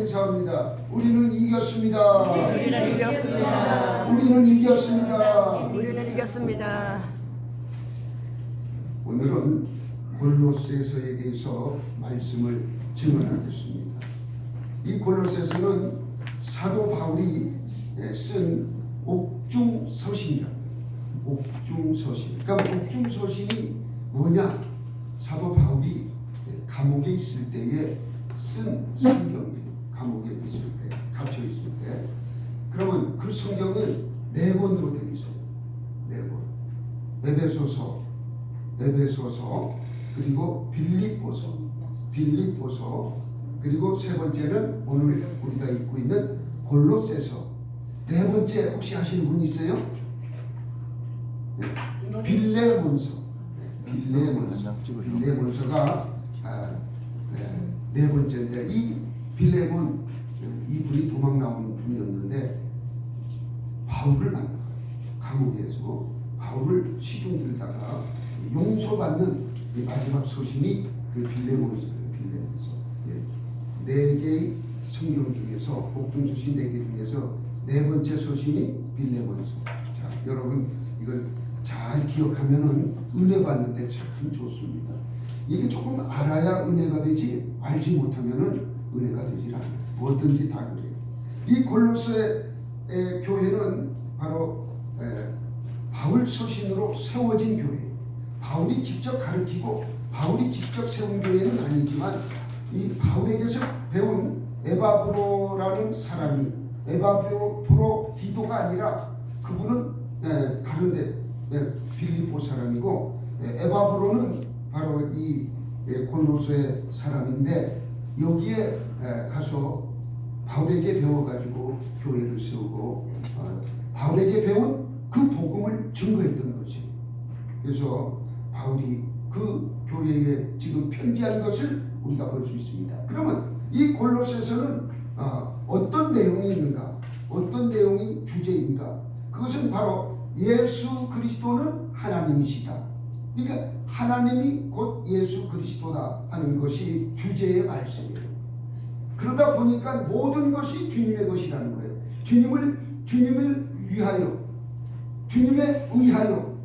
인사합니다. 우리는 이겼습니다. 우리는 이겼습니다. 우리는 이겼습니다. 우리는 이겼습니다. 오늘은 골로새서에 대해서 말씀을 증언하겠습니다. 이 골로새서는 사도 바울이 쓴 옥중서신이랍니다. 옥중서신. 그러니까 옥중서신이 뭐냐? 사도 바울이 감옥에 있을 때에 쓴 성경이에요. 감옥에 있을 때, 갇혀 있을 때. 그러면 그 성경은 4권으로 되어 있어요. 4권. 에베소서, 그리고 빌립보서, 그리고 세 번째는 오늘 우리가 읽고 있는 골로새서. 4번째 혹시 아시는 분 있어요? 네. 빌레몬서. 빌레몬서가 네 번째인데, 이 빌레몬, 이분이 도망 나온 분이었는데 바울을 만나요. 감옥에서 바울을 시중 들다가 용서받는 마지막 서신이 그 빌레몬서예요. 빌레몬서. 4개의 성경 중에서, 옥중서신 4개 중에서 4번째 서신이 빌레몬서. 자, 여러분 이걸 잘 기억하면은 은혜 받는데 참 좋습니다. 이게 조금 알아야 은혜가 되지, 알지 못하면은 은혜가 되질 않아요. 뭐든지 다 그래요. 이 골로새 교회는 바로 바울 서신으로 세워진 교회예요. 바울이 직접 가르치고 바울이 직접 세운 교회는 아니지만 이 바울에게서 배운 에바브로라는 사람이, 에바브로 디도가 아니라 그분은 다른데 빌립보 사람이고, 에바브로는 바로 이 골로새 사람인데, 여기에 가서 바울에게 배워가지고 교회를 세우고 바울에게 배운 그 복음을 증거했던 것이에요. 그래서 바울이 그 교회에 지금 편지한 것을 우리가 볼 수 있습니다. 그러면 이 골로새서는 어떤 내용이 있는가? 어떤 내용이 주제인가? 그것은 바로 예수 그리스도는 하나님이시다. 그러니까 하나님이 곧 예수 그리스도다 하는 것이 주제의 말씀이에요. 그러다 보니까 모든 것이 주님의 것이라는 거예요. 주님을 위하여, 주님에 의하여,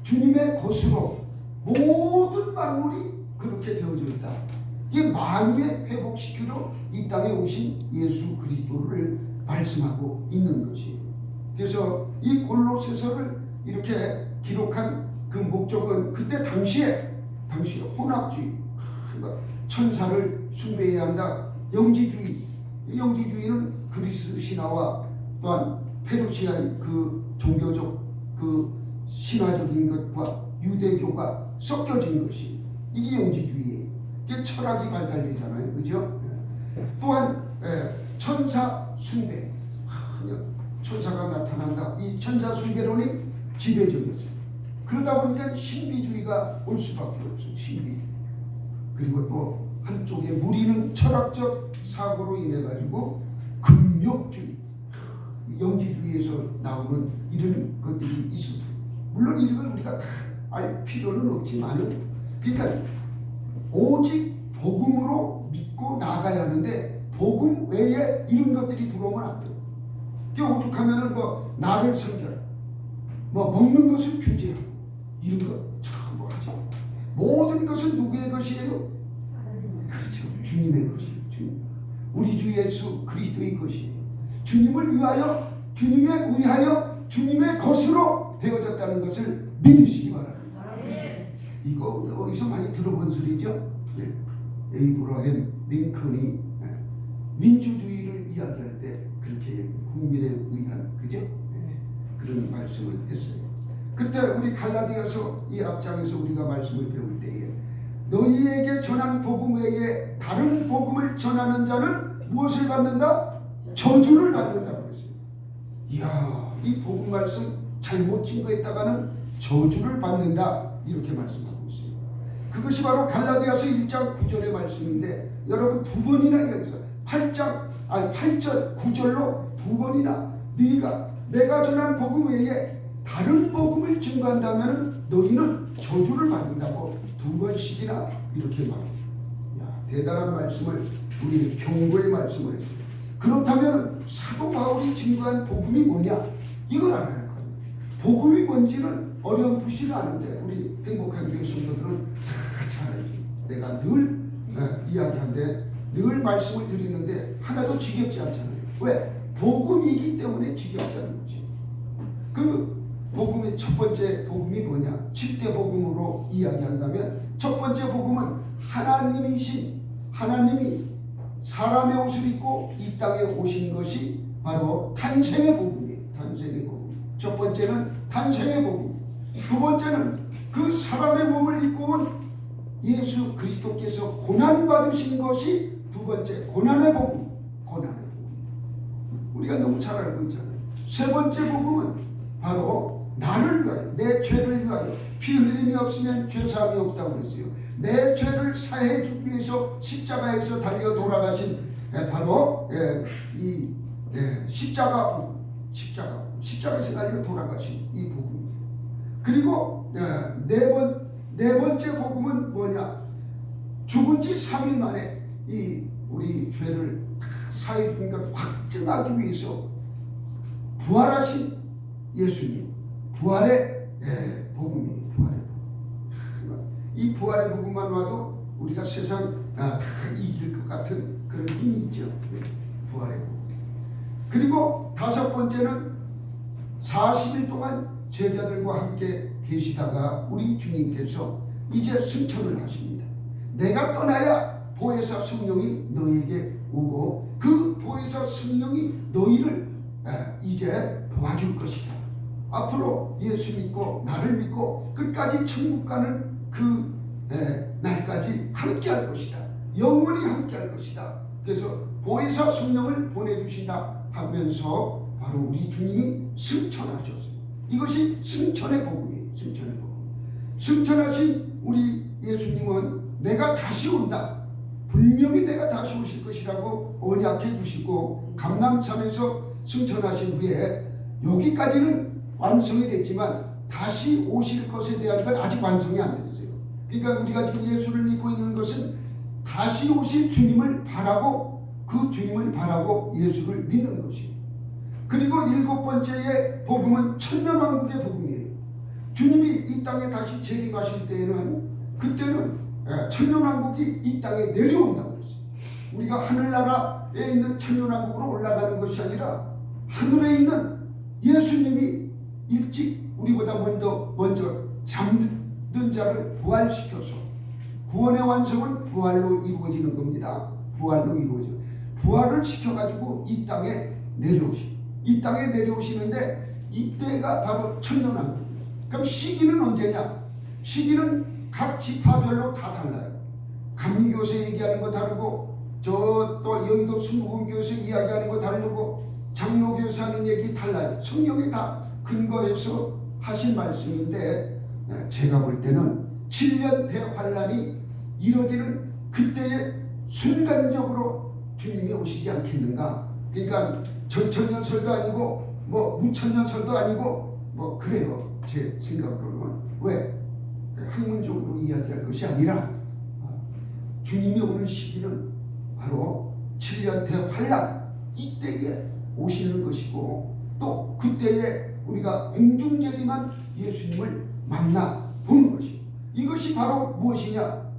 주님의 것으로 모든 만물이 그렇게 되어져 있다. 이게 만유에 회복시키러 이 땅에 오신 예수 그리스도를 말씀하고 있는 것이에요. 그래서 이 골로새서를 이렇게 기록한 그 목적은 그때 당시에 혼합주의, 천사를 숭배해야 한다. 영지주의는 그리스 신화와 또한 페르시아의 그 종교적 그 신화적인 것과 유대교가 섞여진 것이, 이게 영지주의예요. 이게 철학이 발달되잖아요, 그죠? 또한 천사 숭배, 천사가 나타난다. 이 천사 숭배론이 지배적이었어요. 그러다 보니까 신비주의가 올 수밖에 없어요. 신비주의. 그리고 또 한쪽에 무리는 철학적 사고로 인해 가지고 금욕주의, 영지주의에서 나오는 이런 것들이 있었어요. 물론 이런 걸 우리가 다 알 필요는 없지만은, 그러니까 오직 복음으로 믿고 나가야 하는데 복음 외에 이런 것들이 들어오면 안 돼요. 오죽하면은 나를 섬겨라, 먹는 것을 규제하고, 이런 거 참 뭐하죠? 모든 것은 누구의 것이에요? 그렇죠. 주님의 것이에요. 주님. 우리 주 예수 그리스도의 것이에요. 주님을 위하여, 주님에 의하여, 주님의 것으로 되어졌다는 것을 믿으시기 바랍니다. 이거 어디서 많이 들어본 소리죠? 에이브러햄 링컨이 민주주의를 이야기할 때 그렇게 국민에 의한, 그죠? 그런 말씀을 했어요. 그때 우리 갈라디아서 이 앞장에서 우리가 말씀을 배울 때에 너희에게 전한 복음 외에 다른 복음을 전하는 자는 무엇을 받는다? 저주를 받는다고 그랬어요. 이야, 이 복음 말씀 잘못 증거했다가는 저주를 받는다, 이렇게 말씀하고 있어요. 그것이 바로 갈라디아서 1장 9절의 말씀인데, 여러분 2번이나 이야기해서 8절 9절로 2번이나 내가 전한 복음 외에 다른 복음을 증거한다면 너희는 저주를 받는다고 2번씩이나 이렇게 말합니다. 대단한 말씀을, 우리 경고의 말씀을 했습니다. 그렇다면 사도 바울이 증거한 복음이 뭐냐? 이걸 알아야 할 거예요. 복음이 뭔지는 어렴풋이는 아는데 우리 행복한 교회 성도들은 다 잘 알죠. 내가 늘 이야기하는데 늘 말씀을 드리는데 하나도 지겹지 않잖아요. 왜? 복음이기 때문에 지겹지 않은 거지. 그 복음의 첫 번째 복음이 뭐냐? 7대 복음으로 이야기한다면 첫 번째 복음은 하나님이 사람의 옷을 입고 이 땅에 오신 것이 바로 탄생의 복음이에요. 탄생의 복음. 첫 번째는 탄생의 복음. 두 번째는 그 사람의 몸을 입고 온 예수 그리스도께서 고난받으신 것이 두 번째 고난의 복음. 고난의 복음. 우리가 너무 잘 알고 있잖아요. 세 번째 복음은 바로 나를 위하여, 내 죄를 위하여. 피 흘림이 없으면 죄사함이 없다고 그랬어요. 내 죄를 사해 주기 위해서 십자가에서 달려 돌아가신 바로 이 십자가 복음. 십자가에서 달려 돌아가신 이 복음입니다. 그리고 네 번째 복음은 뭐냐? 죽은 지 3일 만에 이 우리 죄를 사해 주는 것 확증하기 위해서 부활하신 예수님, 부활의 복음이에요. 부활의 복음. 이 부활의 복음만 와도 우리가 세상 다 이길 것 같은 그런 힘이 있죠. 부활의 복음. 그리고 다섯 번째는 40일 동안 제자들과 함께 계시다가 우리 주님께서 이제 승천을 하십니다. 내가 떠나야 보혜사 성령이 너에게 오고 그 보혜사 성령이 너희를 이제 도와줄 것이다. 앞으로 예수 믿고 나를 믿고 끝까지 천국 가는 그 날까지 함께 할 것이다. 영원히 함께 할 것이다. 그래서 보혜사 성령을 보내주신다 하면서 바로 우리 주님이 승천하셨어요. 이것이 승천의 복음이에요. 승천의 복음. 승천하신 우리 예수님은 내가 다시 온다. 분명히 내가 다시 오실 것이라고 언약해 주시고 감람산에서 승천하신 후에 여기까지는 완성이 됐지만 다시 오실 것에 대한 건 아직 완성이 안 됐어요. 그러니까 우리가 지금 예수를 믿고 있는 것은 다시 오실 주님을 바라고 그 주님을 바라고 예수를 믿는 것이에요. 그리고 일곱 번째의 복음은 천년왕국의 복음이에요. 주님이 이 땅에 다시 재림하실 때에는 그때는 천년왕국이 이 땅에 내려온다고 그랬어요. 우리가 하늘나라에 있는 천년왕국으로 올라가는 것이 아니라 하늘에 있는 예수님이 일찍 우리보다 먼저 잠든 자를 부활시켜서 구원의 완성은 부활로 이루어지는 겁니다. 부활로 이루어져. 부활을 시켜가지고 이 땅에 내려오시는데 이때가 바로 천년왕국이에요. 그럼 시기는 언제냐? 시기는 각 지파별로 다 달라요. 감리교에서 얘기하는 거 다르고 저 또 여의도 순복음교에서 이야기하는 거 다르고 장로교에서 하는 얘기 달라요. 성령이 다 근거해서 하신 말씀인데 제가 볼 때는 7년 대환란이 이뤄지는 그때에 순간적으로 주님이 오시지 않겠는가. 그러니까 전천년설도 아니고 뭐 무천년설도 아니고 뭐 그래요. 제 생각으로는. 왜? 학문적으로 이야기할 것이 아니라 주님이 오는 시기는 바로 7년 대환란 이때에 오시는 것이고 또 그때에 우리가 공중재림한 예수님을 만나 보는 것이에요. 이것이 바로 무엇이냐?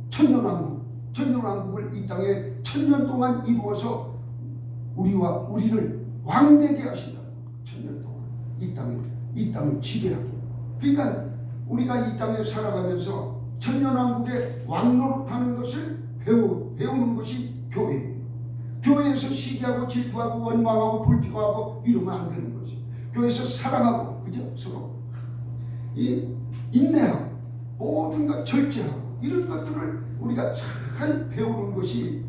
천년왕국. 천년왕국을 이 땅에 천년 동안 이루어서 우리를 왕되게 하신다. 천년 동안 이 땅을 지배하게. 그러니까 우리가 이 땅에 살아가면서 천년왕국의 왕노릇하는 것을 배우는 것이 교회예요. 교회에서 시기하고 질투하고 원망하고 불평하고 이러면 안 되는 거지. 교회에서 사랑하고 그죠? 서로 이 인내하고 모든 것 절제하고 이런 것들을 우리가 잘 배우는 것이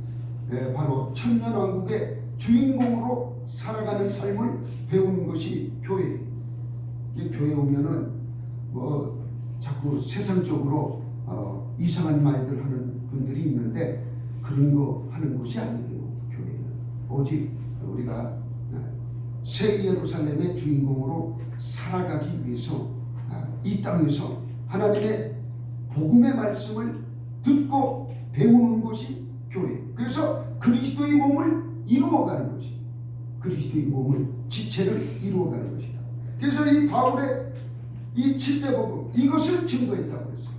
바로 천년왕국의 주인공으로 살아가는 삶을 배우는 것이 교회예요. 교회 오면은 뭐 자꾸 세상적으로 이상한 말들 하는 분들이 있는데 그런 거 하는 곳이 아니에요. 교회는 오직 우리가 새 예루살렘의 주인공으로 살아가기 위해서 이 땅에서 하나님의 복음의 말씀을 듣고 배우는 것이 교회. 그래서 그리스도의 몸을 이루어가는 것이 그리스도의 몸을 지체를 이루어가는 것이다. 그래서 이 바울의 이 7대 복음 이것을 증거했다고 그랬어요.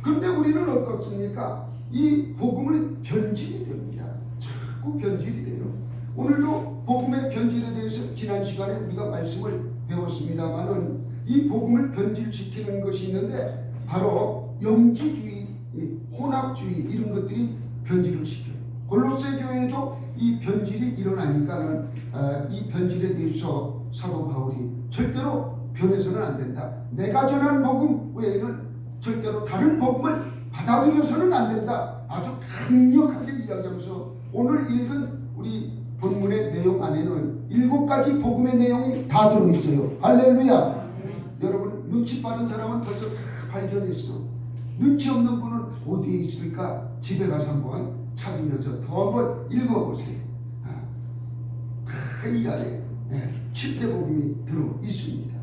그런데 우리는 어떻습니까? 이 복음을 변질이 됩니다. 자꾸 변질이 돼요. 오늘도 복음의 변질에 대해서 지난 시간에 우리가 말씀을 배웠습니다만은 이 복음을 변질시키는 것이 있는데 바로 영지주의, 혼합주의 이런 것들이 변질을 시켜요. 골로새 교회에도 이 변질이 일어나니까는 이 변질에 대해서 사도 바울이 절대로 변해서는 안 된다. 내가 전한 복음 외에는 절대로 다른 복음을 받아들여서는 안 된다. 아주 강력하게 이야기하면서 오늘 읽은 우리 본문의 내용 안에는 7가지 복음의 내용이 다 들어있어요. 할렐루야. 여러분 눈치 빠른 사람은 벌써 다 발견했어. 눈치 없는 분은 어디에 있을까? 집에 가서 한번 찾으면서 더 한번 읽어보세요. 이 안에 7대 복음이 들어 있습니다.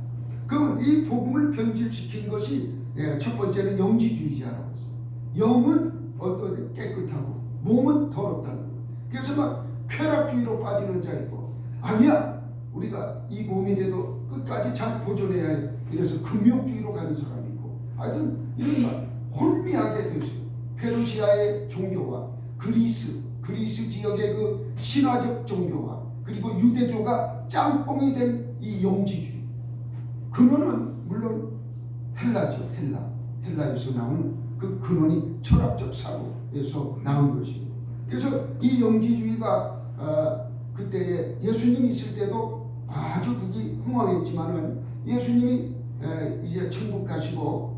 그러면 이 복음을 변질시킨 것이 첫 번째는 영지주의자라고 했어요. 영은 어떤 깨끗하고 몸은 더럽다는 거예요. 그래서 막 쾌락주의로 빠지는 자 있고 아니야 우리가 이 몸이라도 끝까지 잘 보존해야 해. 이래서 금욕주의로 가는 사람이 있고 하여튼 이런 말 혼미하게 되죠. 페르시아의 종교와 그리스 지역의 그 신화적 종교와 그리고 유대교가 짬뽕이 된 이 영지주의 근원은 물론 헬라죠. 헬라에서 나온 그 근원이 철학적 사고에서 나온 것이고 그래서 이 영지주의가 그때에 예수님이 있을 때도 아주 그게 흥왕했지만은 예수님이 이제 천국 가시고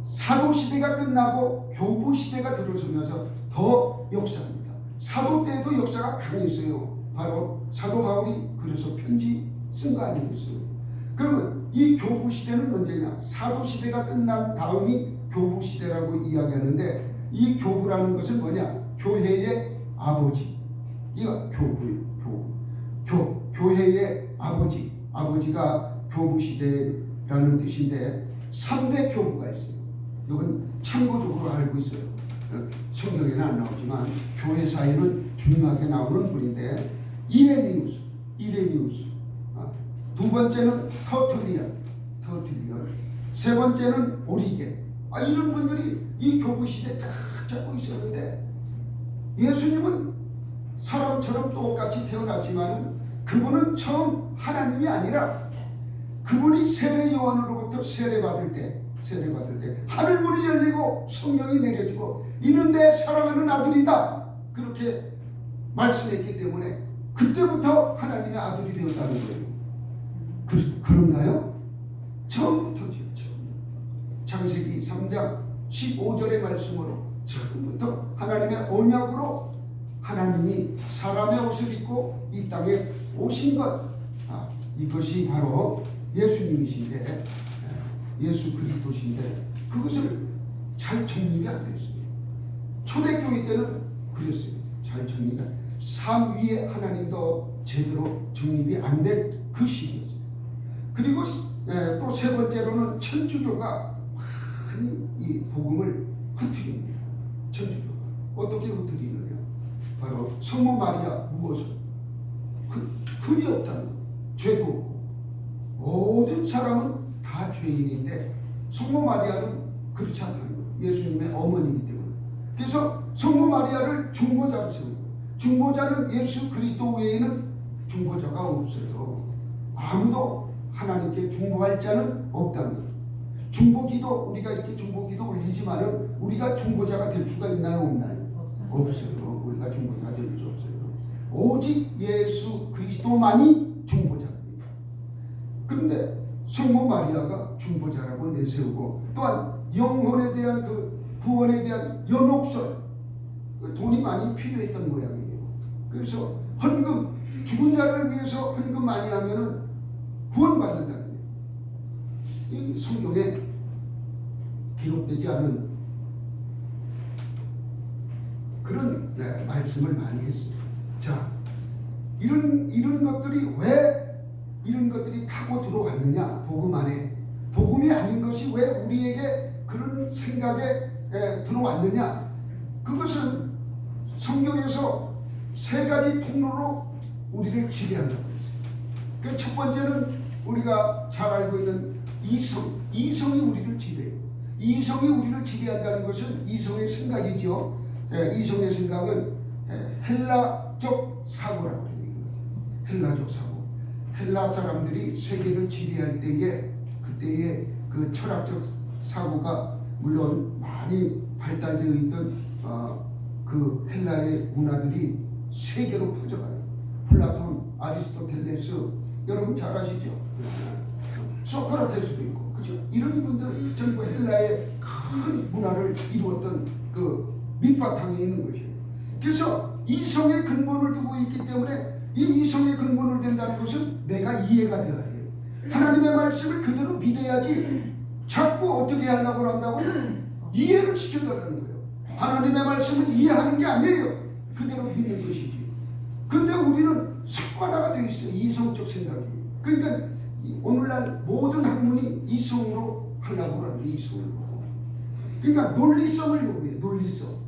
사도시대가 끝나고 교부시대가 들어서면서 더 역사합니다. 사도 때에도 역사가 강했어요. 바로 사도 바울이 그래서 편지 쓴 거 아니겠어요? 그러면 이 교부시대는 언제냐? 사도시대가 끝난 다음이 교부시대라고 이야기하는데 이 교부라는 것은 뭐냐? 교회의 아버지. 이거 교부예요. 교회의 아버지가 교부시대라는 뜻인데 3대 교부가 있어요. 이건 참고적으로 알고 있어요. 성경에는 안 나오지만 교회사에는 중요하게 나오는 분인데 이레니우스. 두 번째는 터툴리언. 세 번째는 오리게. 이런 분들이 이 교부시대에 딱 잡고 있었는데 예수님은 사람처럼 똑같이 태어났지만 그분은 처음 하나님이 아니라 그분이 세례 요한으로부터 세례받을 때 하늘문이 열리고 성령이 내려지고 이는 내 사랑하는 아들이다 그렇게 말씀했기 때문에 그때부터 하나님의 아들이 되었다는 거예요. 그런가요? 처음부터죠. 창세기 3장 15절의 말씀으로 처음부터 하나님의 언약으로 하나님이 사람의 옷을 입고 이 땅에 오신 것 이것이 바로 예수님이신데 예수 그리스도신데 그것을 잘 정립이 안 됐습니다. 초대교회 때는 그랬어요. 잘 정립이 안 됐어요. 삶 위에 하나님도 제대로 정립이 안 된 그 시기였어요. 그리고 또 세 번째로는 천주교가 많이 이 복음을 흩트립니다. 천주교가 어떻게 흩트리느냐? 바로 성모 마리아 무엇을 흠이 없다는 거, 죄도 없고 모든 사람은 다 죄인인데 성모 마리아는 그렇지 않다는 거예요. 예수님의 어머니이기 때문에. 그래서 성모 마리아를 중보자로 세우고 중보자는 예수 그리스도 외에는 중보자가 없어요. 아무도 하나님께 중보할 자는 없다는 거예요. 중보기도 우리가 이렇게 중보기도 올리지만은 우리가 중보자가 될 수가 있나요? 없나요? 없어요. 우리가 중보자가 될 수 없어요. 오직 예수 그리스도만이 중보자입니다. 그런데 성모 마리아가 중보자라고 내세우고 또한 영혼에 대한 그 구원에 대한 연옥설 돈이 많이 필요했던 모양이에요. 그래서 헌금 죽은 자를 위해서 헌금 많이 하면은 구원받는다는 거예요. 이 성경에 기록되지 않은 그런 말씀을 많이 했어요. 자, 이런 것들이 왜 이런 것들이 타고 들어왔느냐? 복음 안에 복음이 아닌 것이 왜 우리에게 그런 생각에 들어왔느냐? 그것은 성경에서 세 가지 통로로 우리를 지배한다고 했어요. 그 첫 번째는 우리가 잘 알고 있는 이성이 우리를 지배해요. 이성이 우리를 지배한다는 것은 이성의 생각이죠. 이성의 생각은 헬라적 사고라고 하는 거죠. 헬라적 사고. 헬라 사람들이 세계를 지배할 때에 그때의 그 철학적 사고가 물론 많이 발달되어 있던 그 헬라의 문화들이 세계로 퍼져가요. 플라톤, 아리스토텔레스 여러분 잘 아시죠? 소크라테스도 있고 그죠? 이런 분들 전부 헬라의 큰 문화를 이루었던 그 밑바탕에 있는 것이에요. 그래서 이성의 근본을 두고 있기 때문에 이 이성의 근본을 댄다는 것은 내가 이해가 되어야 돼요. 하나님의 말씀을 그대로 믿어야지 자꾸 어떻게 하려고 한다고 이해를 시켜달라는 거예요. 하나님의 말씀을 이해하는 게 아니에요. 그대로 믿는 것이지. 근데 우리는 습관화가 되어 있어요. 이성적 생각이. 그러니까 오늘날 모든 학문이 이성으로 하려고 하는 이성으로. 그러니까 논리성을 요구해요. 논리성.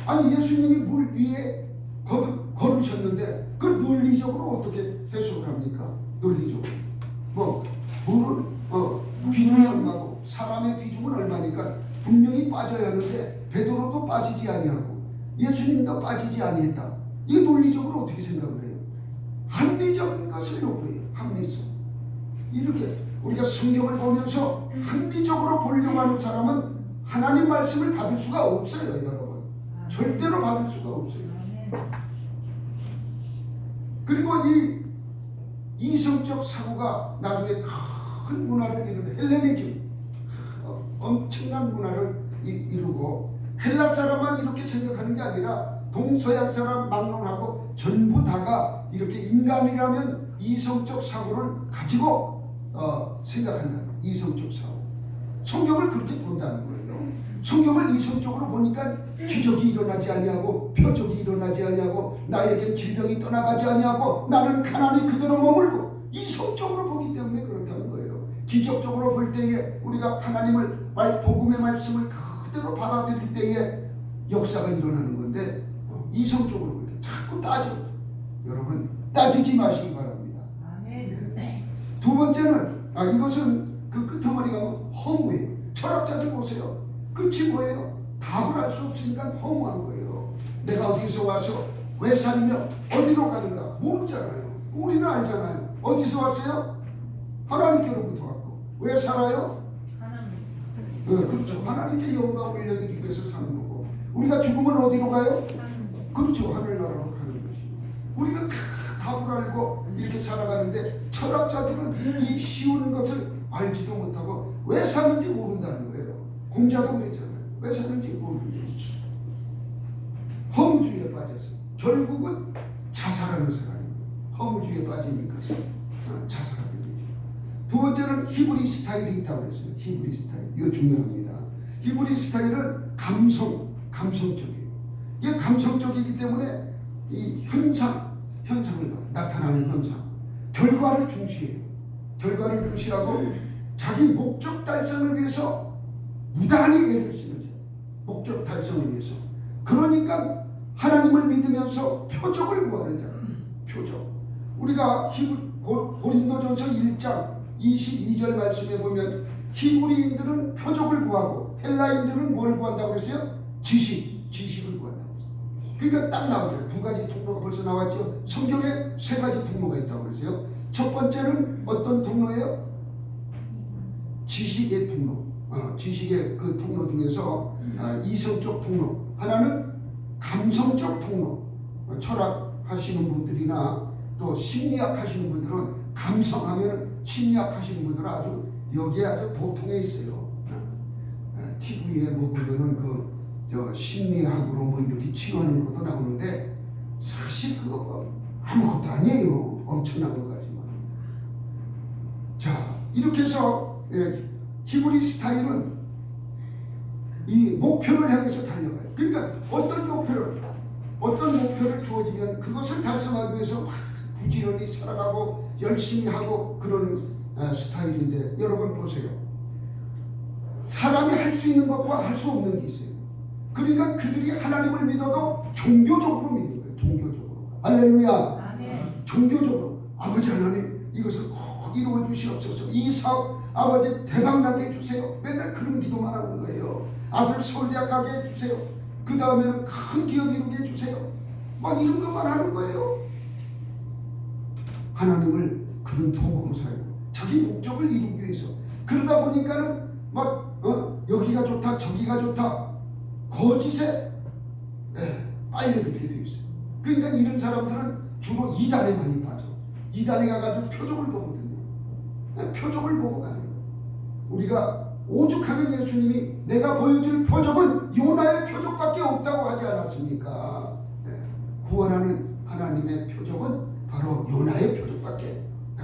아니 예수님이 물 위에 걸으셨는데 그걸 논리적으로 어떻게 해석을 합니까? 논리적으로. 뭐 물은 비중이 얼마고 사람의 비중은 얼마니까 분명히 빠져야 하는데 베드로도 빠지지 아니하고 예수님도 빠지지 아니했다. 이게 논리적으로 어떻게 생각을 해요? 합리적인 것을 요구해요. 합리성. 이렇게 우리가 성경을 보면서 합리적으로 보려고 하는 사람은 하나님 말씀을 받을 수가 없어요. 여러분 절대로 받을 수가 없어요. 그리고 이 이성적 사고가 나중에 큰 문화를 이루는 헬레니즘, 엄청난 문화를 이루고 헬라 사람만 이렇게 생각하는 게 아니라 동서양 사람 막론하고 전부 다가 이렇게 인간이라면 이성적 사고를 가지고 생각한다. 이성적 사고. 성경을 그렇게 본다는 거예요. 성경을 이성적으로 보니까 기적이 일어나지 아니하고 표적이 일어나지 아니하고 나에겐 질병이 떠나가지 아니하고 나는 가난이 그대로 머물고 이성적으로 보기 때문에 그렇다는 거예요. 기적적으로 볼 때에 우리가 하나님을 복음의 말씀을 그대로 받아들일 때에 역사가 일어나는 건데 이성적으로 볼 때 자꾸 따져. 여러분 따지지 마시기 바랍니다. 네. 두 번째는 이것은 그 끄트머리가 허무예요. 철학자들 보세요. 끝이 뭐예요? 답을 알 수 없으니까 허무한 거예요. 내가 어디서 와서 왜 살며 어디로 가는가 모르잖아요. 우리는 알잖아요. 어디서 왔어요? 하나님께로부터 왔고. 왜 살아요? 하나님. 그렇죠. 하나님께 영광 올려드리기 위해서 사는 거고. 우리가 죽으면 어디로 가요? 그렇죠. 하늘나라로 가는 것이고. 우리는 다 답을 알고 이렇게 살아가는데 철학자들은 이 쉬운 것을 알지도 못하고 왜 사는지 모른다는 거예요. 공자도 그랬잖아요. 왜 사는지 모르는 거예요. 허무주의에 빠져서 결국은 자살하는 사람이에요. 허무주의에 빠지니까 자살하게 되죠. 두 번째는 히브리 스타일이 있다고 그랬어요. 히브리 스타일. 이거 중요합니다. 히브리 스타일은 감성적이에요. 이게 감성적이기 때문에 이 현상을 나타나는 현상, 결과를 중시해요. 결과를 중시하고 자기 목적 달성을 위해서 무단히 애를 쓰는 자. 목적 달성을 위해서. 그러니까 하나님을 믿으면서 표적을 구하는 자. 표적. 우리가 고린도전서 1장 22절 말씀에 보면 히브리인들은 표적을 구하고 헬라인들은 뭘 구한다고 그랬어요? 지식을 구한다고 그랬어요. 그러니까 딱 나오죠. 두 가지 통로가 벌써 나왔죠. 성경에 세 가지 통로가 있다고 그랬어요. 첫 번째는 어떤 통로예요? 지식의 통로. 지식의 그 통로 중에서 이성적 통로. 하나는 감성적 통로. 철학 하시는 분들이나 또 심리학 하시는 분들은 감성하면 심리학 하시는 분들은 아주 여기에 아주 도통해 있어요. TV에 뭐 보면은 심리학으로 뭐 이렇게 치료하는 것도 나오는데 사실 그거 뭐 아무것도 아니에요. 엄청난 것 같지만. 자, 이렇게 해서 히브리 스타일은 이 목표를 향해서 달려가요. 그러니까 어떤 목표를 주어지면 그것을 달성하기 위해서 막 부지런히 살아가고 열심히 하고 그러는 스타일인데 여러분 보세요. 사람이 할 수 있는 것과 할 수 없는 게 있어요. 그러니까 그들이 하나님을 믿어도 종교적으로 믿는 거예요. 종교적으로. 할렐루야. 종교적으로 아버지 하나님 이것을 꼭 이루어 주시옵소서. 이 사업 아버지 대박나게 해주세요. 맨날 그런 기도만 하는 거예요. 아들 서울대학 가게 해주세요. 그 다음에는 큰 기업 이루게 해주세요. 막 이런 것만 하는 거예요. 하나님을 그런 도구로 살고 자기 목적을 이루기 위해서 그러다 보니까는 막 여기가 좋다 저기가 좋다 거짓에 빨려들게 되어 있어요. 그러니까 이런 사람들은 주로 이단에 많이 빠져. 이단에 가가지고 표적을 보거든요. 표적을 보고 가는 거예요. 우리가 오죽하면 예수님이 내가 보여줄 표적은 요나의 표적밖에 없다고 하지 않았습니까? 구원하는 하나님의 표적은 바로 요나의 표적밖에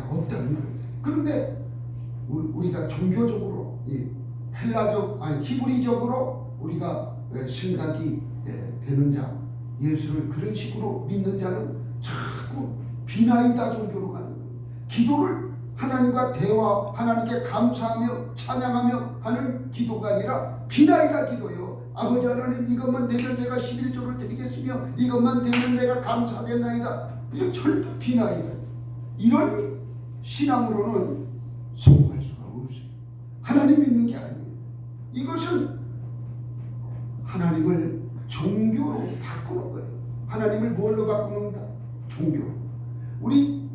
없다는 거예요. 그런데 우리가 종교적으로 헬라적 아니 히브리적으로 우리가 생각이 되는 자, 예수를 그런 식으로 믿는 자는 자꾸 비나이다 종교로 가는 거예요. 기도를 하나님과 대화, 하나님께 감사하며 찬양하며 하는 기도가 아니라 비나이다 기도예요. 아버지 하나님 이것만 되면 제가 11조를 드리겠으며 이것만 되면 내가 감사하겠나이다. 이게 전부 비나이다. 이런 신앙으로는 성공할 수가 없어요. 하나님 믿는 게 아니에요. 이것은 하나님을 종교로 바꾸는 거예요. 하나님을 뭘로 바꾸는가? 종교로. 우리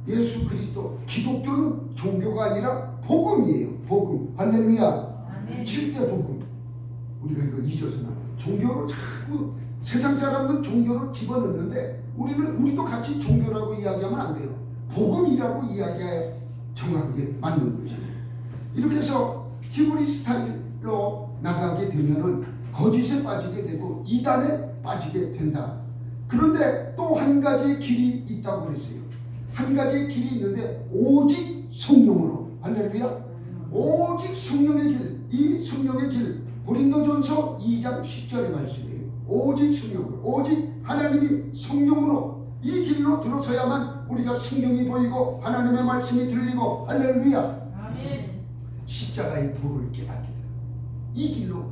예수 그리스도 기독교는 종교가 아니라 복음이에요. 복음. 할렐루야. 7대 복음. 우리가 이거 잊어서는 안 돼요. 종교로 자꾸 세상 사람들은 종교로 집어넣는데 우리도 같이 종교라고 이야기하면 안 돼요. 복음이라고 이야기해야 정확하게 맞는 것이에요. 이렇게 해서 히브리 스타일로 나가게 되면은 거짓에 빠지게 되고 이단에 빠지게 된다. 그런데 또 한 가지의 길이 있다고 그랬어요. 한 가지의 길이 있는데 오직 성령으로. 할렐루야. 오직 성령의 길. 이 성령의 길 고린도전서 2장 10절의 말씀이에요. 오직 성령으로. 오직 하나님이 성령으로 이 길로 들어서야만 우리가 성령이 보이고 하나님의 말씀이 들리고 할렐루야. 아멘. 십자가의 도를 깨닫게 돼요. 이 길로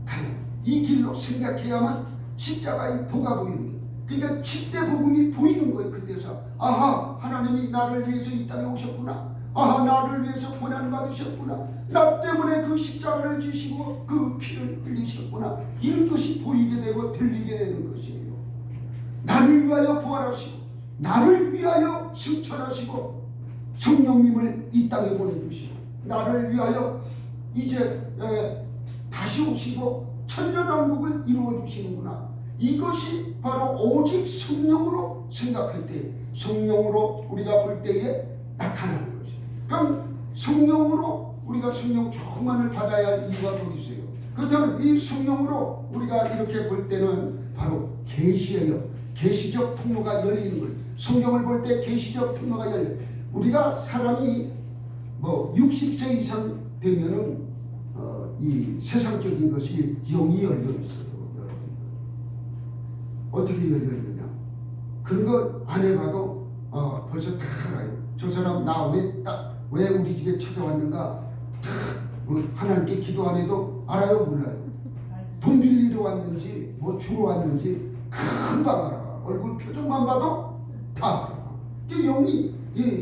가요. 이 길로 생각해야만 십자가의 도가 보이는 거예요. 그러니까 7대 복음이 보이는 거예요. 그때서 아하 하나님이 나를 위해서 이 땅에 오셨구나. 아하 나를 위해서 고난 받으셨구나. 나 때문에 그 십자가를 지시고 그 피를 흘리셨구나. 이런 것이 보이게 되고 들리게 되는 것이에요. 나를 위하여 부활하시고 나를 위하여 승천하시고 성령님을 이 땅에 보내주시고 나를 위하여 이제 다시 오시고 천년왕국을 이루어 주시는구나. 이것이 바로 오직 성령으로 생각할 때 성령으로 우리가 볼 때에 나타나는 것이에요. 그럼 성령으로 우리가 성령 충만을 받아야 할 이유가 거기 있어요. 그렇다면 이 성령으로 우리가 이렇게 볼 때는 바로 계시예요. 계시적 통로가 열리는 거예요. 성경을 볼 때 계시적 통로가 열려요. 우리가 사람이 뭐 60세 이상 되면은 이 세상적인 것이 영이 열려 있어요. 여러분. 어떻게 열려 있느냐? 그런 거 안 해봐도 벌써 다 알아요. 저 사람 나 왜 우리 집에 찾아왔는가? 다 하나님께 기도 안 해도 알아요, 몰라요? 돈 빌리러 왔는지 뭐 주러 왔는지 금방 알아. 얼굴 표정만 봐도 다 알아. 이게 영이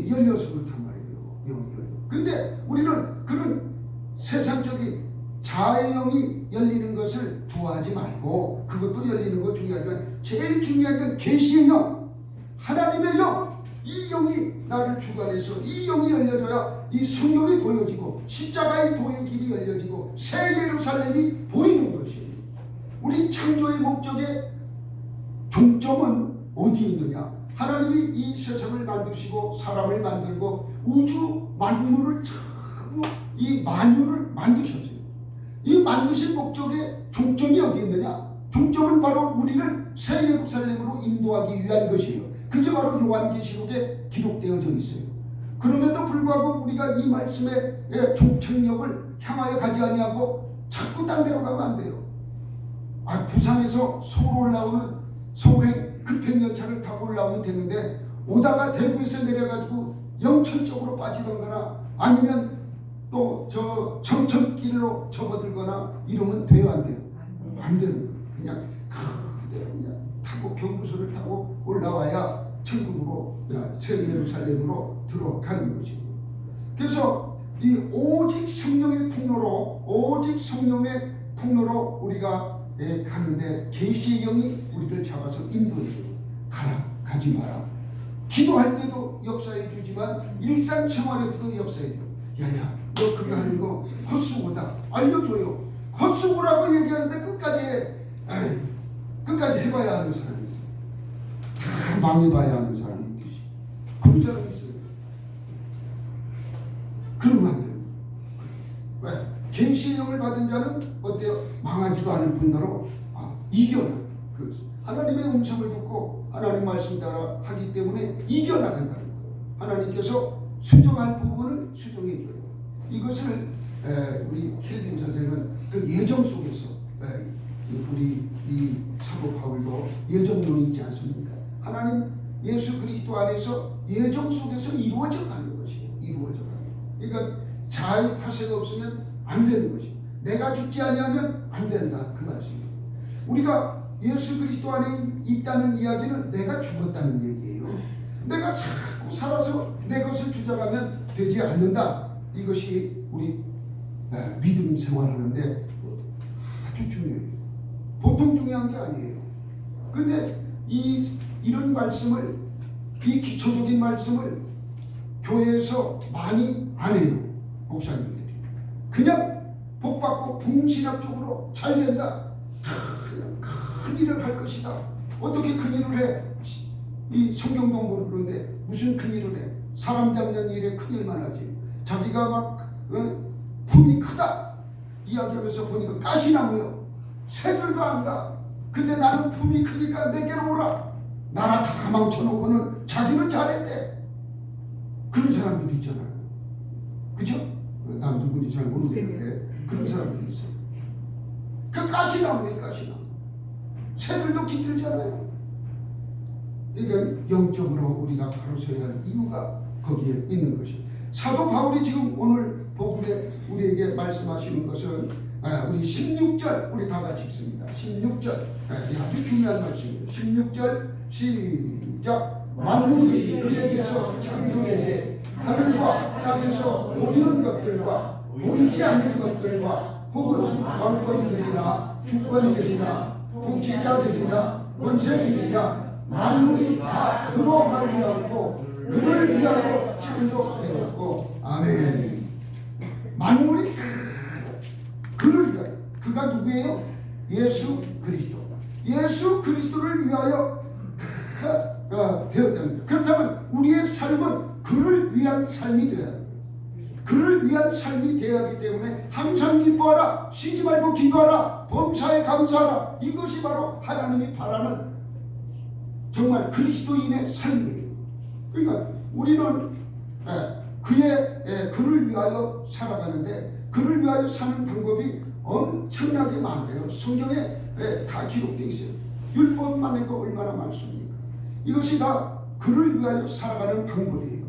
열려서 그렇단 말이에요. 영이 열려. 근데 우리는 그런 세상적인 자의 영이 열리는 것을 좋아하지 말고 그것도 열리는 거 중요하지만 제일 중요한 건 계시의 영, 하나님의 영. 이 영이 나를 주관해서 이 영이 열려져야 이 성령이 보여지고 십자가의 도의 길이 열려지고 새 예루살렘이 보이는 것이에요. 우리 창조의 목적의 종점은 어디에 있느냐? 하나님이 이 세상을 만드시고 사람을 만들고 우주 만물을 전부 이 만유를 만드셨어요. 이 만드신 목적의 종점이 어디 있느냐? 종점은 바로 우리를 새 예루살렘으로 인도하기 위한 것이에요. 그게 바로 요한계시록에 기록되어져 있어요. 그럼에도 불구하고 우리가 이 말씀의 종착역을 향하여 가지 아니하고 자꾸 딴 데로 가면 안 돼요. 부산에서 서울 올라오는 서울행 급행열차를 타고 올라오면 되는데 오다가 대구에서 내려가지고 영천 쪽으로 빠지던거나 아니면 또 저 청천길로 접어들거나 이러면 돼요, 안 돼요? 안 되는 거예요. 그냥 그대로 그냥 타고 타고 경부선을 타고 올라와야 천국으로 새 예루살렘으로 들어가는 것이고, 그래서 이 오직 성령의 통로로 우리가 가는데 계시의 영이 우리를 잡아서 인도해줘요. 가라, 가지 마라. 기도할 때도 역사해 주지만 일상생활에서도 역사해 줘요. 야야, 너 그거 하는 거 헛수고다, 알려줘요. 헛수고라고 얘기하는데 끝까지 해봐야 하는 사람이 있어요. 다 망해봐야 하는 사람이 있듯이 그런 사람이 있어요. 그러면 안 돼요. 왜? 계시의 영을 받은 자는 어때요? 망하지도 않을 뿐더러 이겨나. 하나님의 음성을 듣고 하나님 말씀 따라 하기 때문에 이겨나간다는 거예요. 하나님께서 수정할 부분을 수정해줘요. 이것을 우리 켈빈 선생은 그 예정 속에서 우리 이 사도 바울도 예정론이 있지 않습니까? 하나님 예수 그리스도 안에서 예정 속에서 이루어져가는 것이에요. 이루어져가는. 그러니까 자의 파쇄가 없으면 안 되는 것이에요. 내가 죽지 아니하면 안 된다, 그 말씀이에요. 우리가 예수 그리스도 안에 있다는 이야기는 내가 죽었다는 얘기예요. 내가 자꾸 살아서 내 것을 주장하면 되지 않는다. 이것이 우리 믿음 생활하는데 아주 중요해요. 보통 중요한 게 아니에요. 근데 이런 말씀을, 이 기초적인 말씀을 교회에서 많이 안 해요. 목사님들이 그냥 복받고 붕신학적으로 잘 된다, 그냥 큰 일을 할 것이다. 어떻게 큰 일을 해? 이 성경도 모르는데 무슨 큰 일을 해? 사람 잡는 일에 큰 일만 하지. 자기가 막 품이 크다 이야기하면서 보니까 가시나무요. 새들도 안 가. 근데 나는 품이 크니까 내게로 오라. 나라 다 망쳐놓고는 자기는 잘했대. 그런 사람들이 있잖아요. 그죠? 난 누군지 잘 모르겠는데 그런 사람들이 있어요. 그 가시나무에 가시나무. 새들도 깃들잖아요. 그러니까 영적으로 우리가 바로 서야 할 이유가 거기에 있는 것이에요. 사도 바울이 지금 오늘 복음에 우리에게 말씀하시는 것은 우리 16절 우리 다 같이 읽습니다. 16절 아주 중요한 말씀이에요. 16절 시작. 만물이 그에게서 창조되되 하늘과 땅에서 보이는 것들과 보이지 않는 것들과 혹은 왕권들이나 주권들이나 통치자들이나 권세들이나 만물이 다 그로 말미암고 그를 위하여 창조되었고. 아멘. 만물이 다 그를 위하여. 그가 누구예요? 예수 그리스도. 예수 그리스도를 위하여 다 되었다는 거예요. 그렇다면 우리의 삶은 그를 위한 삶이 되어야 합니다. 그를 위한 삶이 되어야 하기 때문에 항상 기뻐하라, 쉬지 말고 기도하라, 범사에 감사하라. 이것이 바로 하나님이 바라는 정말 그리스도인의 삶이에요. 그러니까 우리는 그를 위하여 살아가는데 그를 위하여 사는 방법이 엄청나게 많아요. 성경에 다 기록되어 있어요. 율법만 해도 얼마나 많습니까? 이것이 다 그를 위하여 살아가는 방법이에요.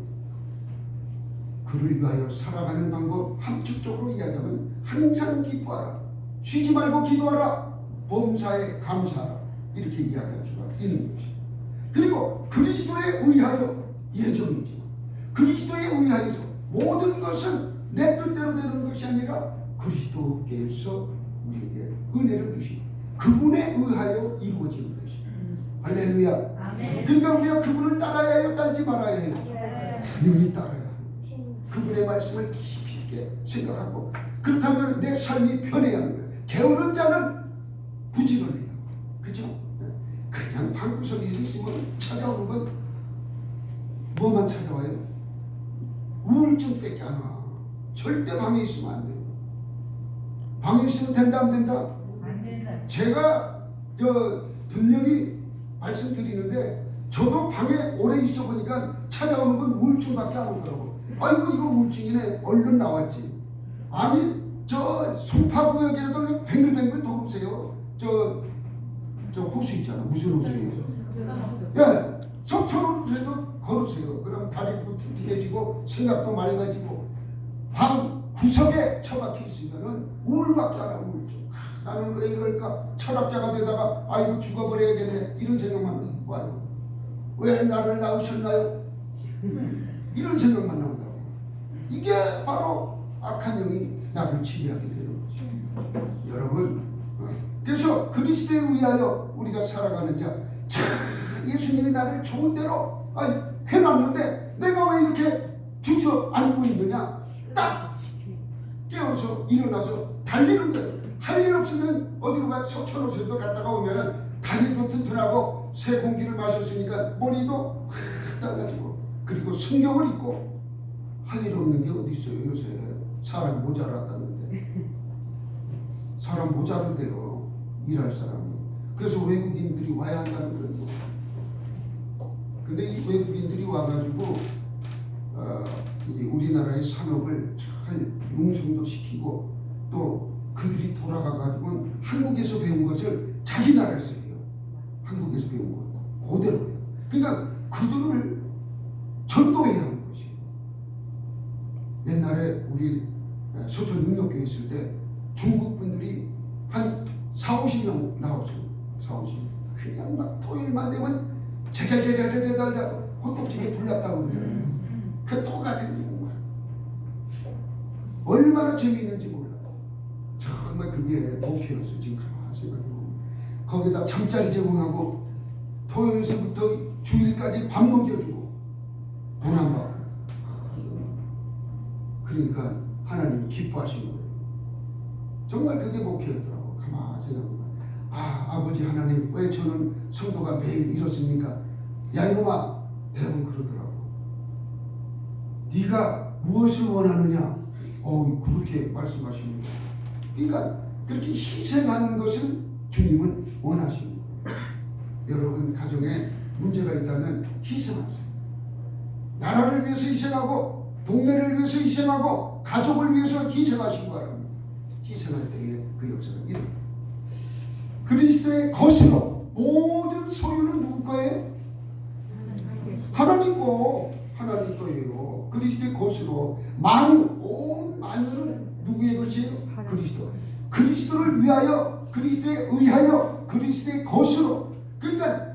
그를 위하여 살아가는 방법 함축적으로 이야기하면 항상 기뻐하라, 쉬지 말고 기도하라, 범사에 감사하라, 이렇게 이야기할 수가 있는 것이죠. 그리고 그리스도에 의하여 예정이지만 그리스도에 의하여서 모든 것은 내 뜻대로 되는 것이 아니라 그리스도께서 우리에게 은혜를 주시고 그분에 의하여 이루어지는 것이죠. 할렐루야. 아멘. 그러니까 우리가 그분을 따라야 해요, 따르지 말아야 해요? 당연히 따라야 해요. 그분의 말씀을 깊이 있게 생각하고, 그렇다면 내 삶이 편해야 하는 거예요. 게으른 자는 부지런해요. 그죠? 그냥 방구석에 있으면 찾아오는 건 뭐만 찾아와요? 우울증밖에 안 와. 절대 방에 있으면 안 돼요. 방에 있으면 된다, 안 된다? 안 된다. 제가 분명히 말씀드리는데 저도 방에 오래 있어 보니까 찾아오는 건 우울증밖에 안 오더라고. 아이고 이거 우울증이네. 얼른 나왔지. 아니 저 송파구역이라도 뱅글뱅글 돌으세요. 저 호수 있잖아. 무슨 호수예요? 예, 석촌호수에도 걸으세요. 그럼 다리도 튼튼해지고 생각도 맑아지고 방 구석에 처박혀 있으면은 우울밖에 안 하고 우울증. 나는 왜 이럴까? 철학자가 되다가 아이고 죽어버려야겠네 이런 생각만 와요. 왜 나를 낳으셨나요? 이런 생각만 나온다고. 이게 바로 악한 영이 나를 지배하게 되는 거죠. 여러분, 그래서 그리스도에 의하여 우리가 살아가는 자, 참 예수님이 나를 좋은 대로 해놨는데 내가 왜 이렇게 주저앉고 있느냐? 딱 깨어서 일어나서 달리는 거예요. 할 일 없으면 어디로 가? 석촌호수에도 갔다가 오면은 다리도 튼튼하고 새 공기를 마셨으니까 머리도 확 달라지고, 그리고 성경을 읽고. 할 일 없는 게 어디 있어요 요새. 사람 모자랐다는데. 사람 모자른데요, 일할 사람이. 그래서 외국인들이 와야 한다는 거예요. 근데 이 외국인들이 와가지고 이 우리나라의 산업을 잘 융성도 시키고, 또 그들이 돌아가가지고 한국에서 배운 것을 자기 나라에서 해요. 한국에서 배운 거 그대로 해요. 그러니까 그들을 전도해야 하는 것이에요. 옛날에 우리 소천 능력교회 있을 때 중국 분들이 한 40-50명 나왔어요. 40-50명. 그냥 막 토요일만 되면 제잘제잘제잘 호떡집에 불났다고 그러잖아요. 그 똑같은 얼마나 재미있는지 몰라요. 정말 그게 목회였어요. 지금 가만히 생각해보면. 거기다 잠자리 제공하고 토요일서부터 주일까지 밥 먹여주고 돈 안 받고. 그러니까 하나님이 기뻐하시는 거예요. 정말 그게 목회였더라고. 가만히 생각해보면. 아버지 하나님, 왜 저는 성도가 매일 이렇습니까? 야 이놈아, 대부분 그러더라고. 네가 무엇을 원하느냐? 그렇게 말씀하십니다. 그러니까 그렇게 희생하는 것을 주님은 원하십니다. 여러분 가정에 문제가 있다면 희생하세요. 나라를 위해서 희생하고, 동네를 위해서 희생하고, 가족을 위해서 희생하시기 바랍니다. 희생할 때에 그 역사가 일어납니다. 그리스도의 것으로 모든 소유는 누구 거예요? 하나님 거. 하나님 거예요. 그리스도의 것으로 만유, 온 만유는 누구의 것이에요? 그리스도. 그리스도를 위하여, 그리스도에 의하여, 그리스도의 것으로. 그러니까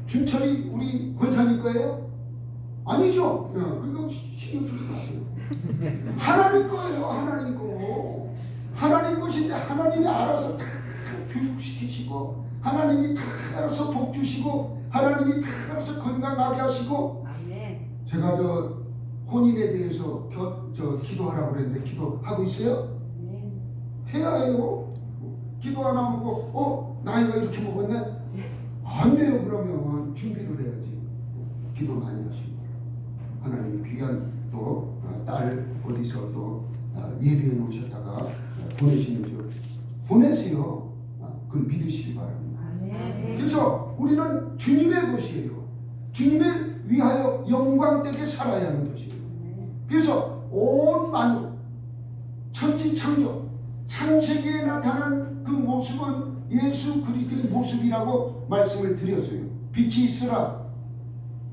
준철이 우리 권사님 거예요? 아니죠. 그거 신경 쓰지 마세요. 하나님 거예요. 하나님 거. 하나님 것인데 하나님이 알아서 다 교육시키시고, 하나님이 다 알아서 복 주시고, 하나님이 다 알아서 건강하게 하시고. 제가 혼인에 대해서 기도하라고 그랬는데 기도하고 있어요? 해야 해요. 기도 안 하고 나이가 이렇게 먹었네? 안 돼요. 그러면 준비를 해야지. 기도 많이 하시고. 하나님이 귀한 또 딸 어디서 또 예비해 놓으셨다가 보내시는 줄 보내세요. 그걸 믿으시기 바랍니다. 그래서 우리는 주님의 것이에요. 주님을 위하여 영광되게 살아야 하는 것이에요. 그래서 온 만유, 천지창조, 창세기에 나타난 그 모습은 예수 그리스도의 모습이라고 말씀을 드렸어요. 빛이 있으라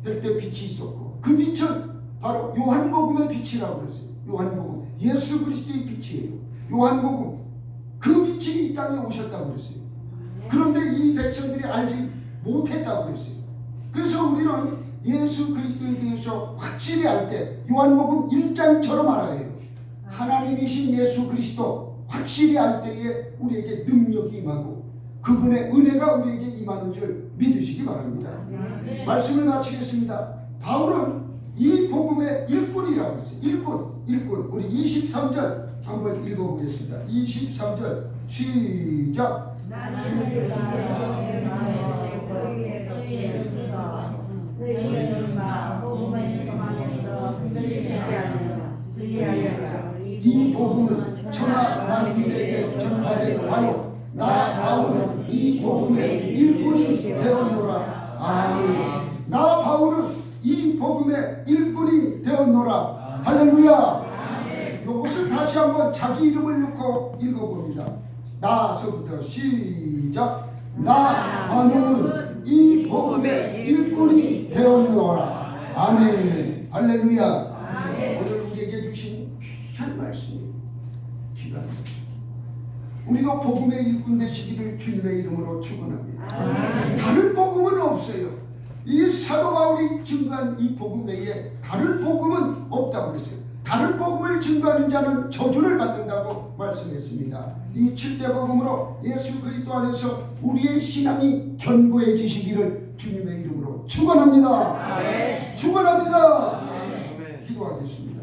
할 때 빛이 있었고, 그 빛은 바로 요한복음의 빛이라고 그랬어요. 요한복음, 예수 그리스도의 빛이에요. 요한복음, 그 빛이 이 땅에 오셨다고 그랬어요. 그런데 이 백성들이 알지 못했다고 그랬어요. 그래서 우리는 예수 그리스도에 대해서 확실히 알 때 요한복음 1장처럼 알아야 해요. 하나님이신 예수 그리스도 확실히 알 때에 우리에게 능력이 임하고 그분의 은혜가 우리에게 임하는 줄 믿으시기 바랍니다. 말씀을 마치겠습니다. 바울은 이 복음의 일꾼이라고 했어요. 일꾼. 우리 23절 한번 읽어보겠습니다. 23절 시작. 이 복음은 천하 만민에게 전파된 바요, 나 바울은 이 복음의 일꾼이 되었노라. 아멘. 나 바울은 이 복음의 일꾼이 되었노라. 할렐루야. 이것을 다시 한번 자기 이름을 넣고 읽어봅니다. 나서부터 시작. 나 관용은 이 복음의 일꾼이 되었노라. 아멘. 할렐루야. 오늘 우리에게 주신 귀한 말씀이 기가 막힙니다. 우리도 복음의 일꾼 되시기를 주님의 이름으로 축원합니다. 다른 복음은 없어요. 이 사도 바울이 증거한 이 복음 외에 다른 복음은 없다고 그랬어요. 다른 복음을 증거하는 자는 저주를 받는다고 말씀했습니다. 이 7대 복음으로 예수 그리스도 안에서 우리의 신앙이 견고해지시기를 주님의 이름으로 축원합니다. 축원합니다. 기도하겠습니다.